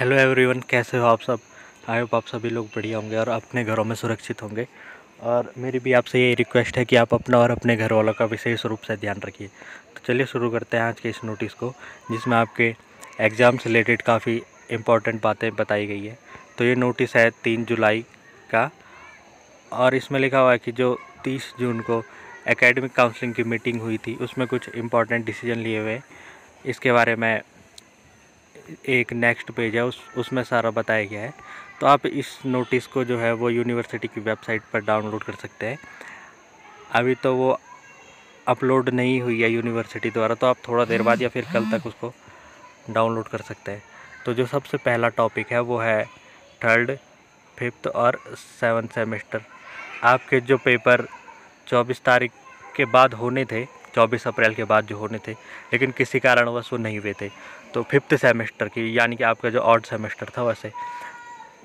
Hello everyone, कैसे हो आप सब। आई होप आप सभी लोग बढ़िया होंगे और अपने घरों में सुरक्षित होंगे। और मेरी भी आपसे ये रिक्वेस्ट है कि आप अपना और अपने घर वालों का विशेष रूप से ध्यान रखिए। तो चलिए शुरू करते हैं आज के इस नोटिस को, जिसमें आपके एग्ज़ाम से रिलेटेड काफ़ी इम्पोर्टेंट बातें बताई गई है। तो ये नोटिस है 3 जुलाई का, और इसमें लिखा हुआ है कि जो 30 जून को एकेडमिक काउंसलिंग की मीटिंग हुई थी, उसमें कुछ इम्पॉर्टेंट डिसीजन लिए हुए। इसके बारे में एक नेक्स्ट पेज है, उसमें सारा बताया गया है। तो आप इस नोटिस को जो है वो यूनिवर्सिटी की वेबसाइट पर डाउनलोड कर सकते हैं। अभी तो वो अपलोड नहीं हुई है यूनिवर्सिटी द्वारा, तो आप थोड़ा देर बाद या फिर कल तक उसको डाउनलोड कर सकते हैं। तो जो सबसे पहला टॉपिक है वो है 3rd, 5th और 7th सेमेस्टर। आपके जो पेपर 24 तारीख के बाद होने थे, 24 अप्रैल के बाद जो होने थे, लेकिन किसी कारणवश वो नहीं हुए थे, तो 5th सेमेस्टर की, यानी कि आपका जो ऑड सेमेस्टर था वैसे,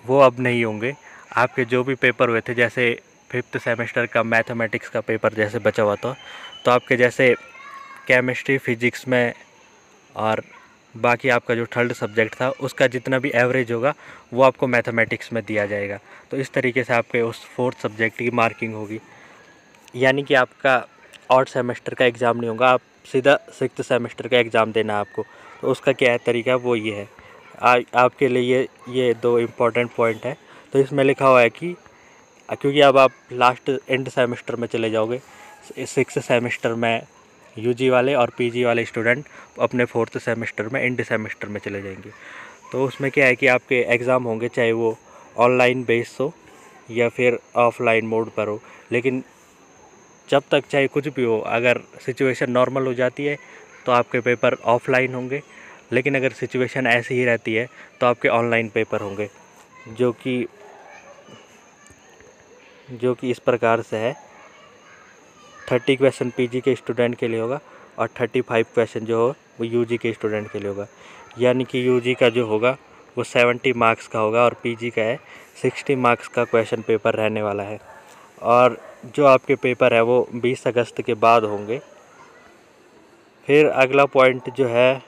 वो अब नहीं होंगे। आपके जो भी पेपर हुए थे, जैसे 5th सेमेस्टर का मैथमेटिक्स का पेपर जैसे बचा हुआ था, तो आपके जैसे केमिस्ट्री, फिजिक्स में और बाकी आपका जो 3rd सब्जेक्ट था, उसका जितना भी एवरेज होगा वो आपको मैथमेटिक्स में दिया जाएगा। तो इस तरीके से आपके उस 4th सब्जेक्ट की मार्किंग होगी, यानी कि आपका ऑड सेमेस्टर का एग्ज़ाम नहीं होगा, आप सीधा 6th सेमेस्टर का एग्ज़ाम देना है आपको। तो उसका क्या है तरीका, वो ये है। आपके लिए ये 2 इम्पॉर्टेंट पॉइंट है। तो इसमें लिखा हुआ है कि क्योंकि अब आप लास्ट एंड सेमेस्टर में चले जाओगे, 6th सेमेस्टर में यूजी वाले और पीजी वाले स्टूडेंट अपने 4th सेमेस्टर में एंड सेमेस्टर में चले जाएंगे। तो उसमें क्या है कि आपके एग्ज़ाम होंगे, चाहे वो ऑनलाइन बेस हो या फिर ऑफलाइन मोड पर हो, लेकिन जब तक चाहे कुछ भी हो, अगर सिचुएशन नॉर्मल हो जाती है तो आपके पेपर ऑफलाइन होंगे, लेकिन अगर सिचुएशन ऐसी ही रहती है तो आपके ऑनलाइन पेपर होंगे, जो कि इस प्रकार से है। 30 क्वेश्चन पीजी के स्टूडेंट के लिए होगा और 35 क्वेश्चन जो हो वो यूजी के स्टूडेंट के लिए होगा। यानी कि यूजी का जो होगा वो 70 मार्क्स का होगा और पीजी का है 60 मार्क्स का क्वेश्चन पेपर रहने वाला है। और जो आपके पेपर है वो 20 अगस्त के बाद होंगे। फिर अगला पॉइंट जो है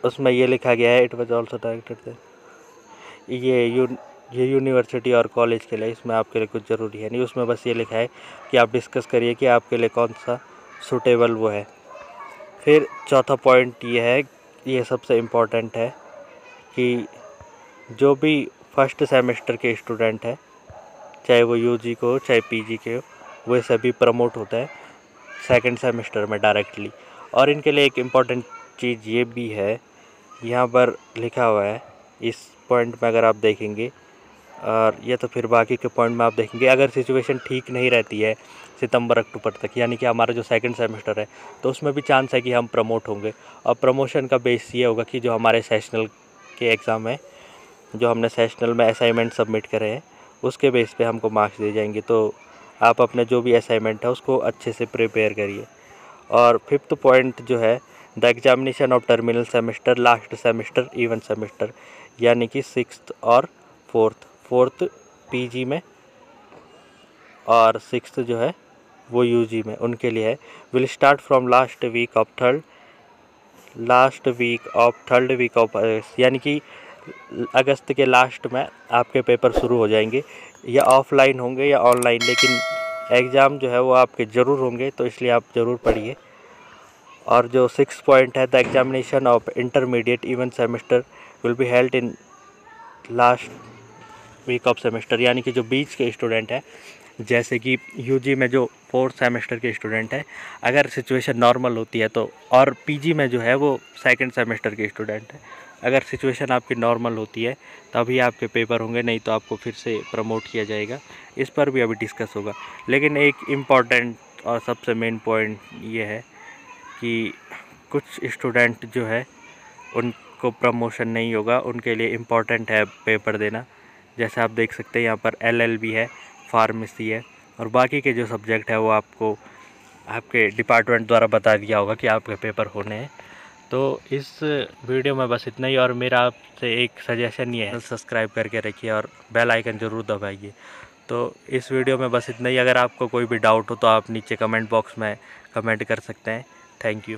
उसमें ये लिखा गया है, इट वाज आल्सो डायरेक्टेड, ये यूनिवर्सिटी और कॉलेज के लिए, इसमें आपके लिए कुछ ज़रूरी है नहीं। उसमें बस ये लिखा है कि आप डिस्कस करिए कि आपके लिए कौन सा सूटेबल वो है। फिर चौथा पॉइंट ये है, ये सबसे इम्पोर्टेंट है, कि जो भी फर्स्ट सेमेस्टर के स्टूडेंट है, चाहे वो यूजी को हो चाहे पीजी के हो, वो सभी प्रमोट होता है 2nd सेमेस्टर में डायरेक्टली। और इनके लिए एक इम्पॉर्टेंट चीज़ ये भी है, यहाँ पर लिखा हुआ है इस पॉइंट में, अगर आप देखेंगे, और ये तो फिर बाकी के पॉइंट में आप देखेंगे, अगर सिचुएशन ठीक नहीं रहती है सितंबर अक्टूबर तक, यानी कि हमारा जो 2nd सेमेस्टर है, तो उसमें भी चांस है कि हम प्रमोट होंगे। और प्रमोशन का बेस ये होगा कि जो हमारे सेशनल के एग्ज़ाम है, जो हमने सेशनल में असाइनमेंट सबमिट करे हैं, उसके बेस पे हमको मार्क्स दिए जाएंगे। तो आप अपने जो भी असाइनमेंट है उसको अच्छे से प्रिपेयर करिए। और 5th पॉइंट जो है, the examination of terminal semester, last semester, even semester, यानी कि 6th और 4th पीजी में और 6th जो है वो यूजी में, उनके लिए है। Will start from last week of third week of August, यानी कि अगस्त के लास्ट में आपके पेपर शुरू हो जाएंगे, या ऑफलाइन होंगे या ऑनलाइन, लेकिन एग्ज़ाम जो है वो आपके ज़रूर होंगे, तो इसलिए आप ज़रूर पढ़िए। और जो 6th पॉइंट है, the examination of intermediate even semester will be held in last week of semester, यानी कि जो बीच के स्टूडेंट हैं, जैसे कि यूजी में जो 4th सेमेस्टर के स्टूडेंट हैं, अगर सिचुएशन नॉर्मल होती है तो, और पीजी में जो है वो 2nd सेमेस्टर के स्टूडेंट हैं, अगर सिचुएशन आपकी नॉर्मल होती है तभी आपके पेपर होंगे, नहीं तो आपको फिर से प्रमोट किया जाएगा। इस पर भी अभी डिस्कस होगा। लेकिन एक इम्पॉर्टेंट और सबसे मेन पॉइंट ये है कि कुछ स्टूडेंट जो है उनको प्रमोशन नहीं होगा, उनके लिए इम्पॉर्टेंट है पेपर देना। जैसे आप देख सकते हैं यहाँ पर LLB है, फार्मेसी है, और बाकी के जो सब्जेक्ट है वो आपको आपके डिपार्टमेंट द्वारा बता दिया होगा कि आपके पेपर होने हैं। तो इस वीडियो में बस इतना ही, और मेरा आपसे एक सजेशन ये है, सब्सक्राइब करके रखिए और बेल आइकन ज़रूर दबाइए। तो इस वीडियो में बस इतना ही। अगर आपको कोई भी डाउट हो तो आप नीचे कमेंट बॉक्स में कमेंट कर सकते हैं। Thank you.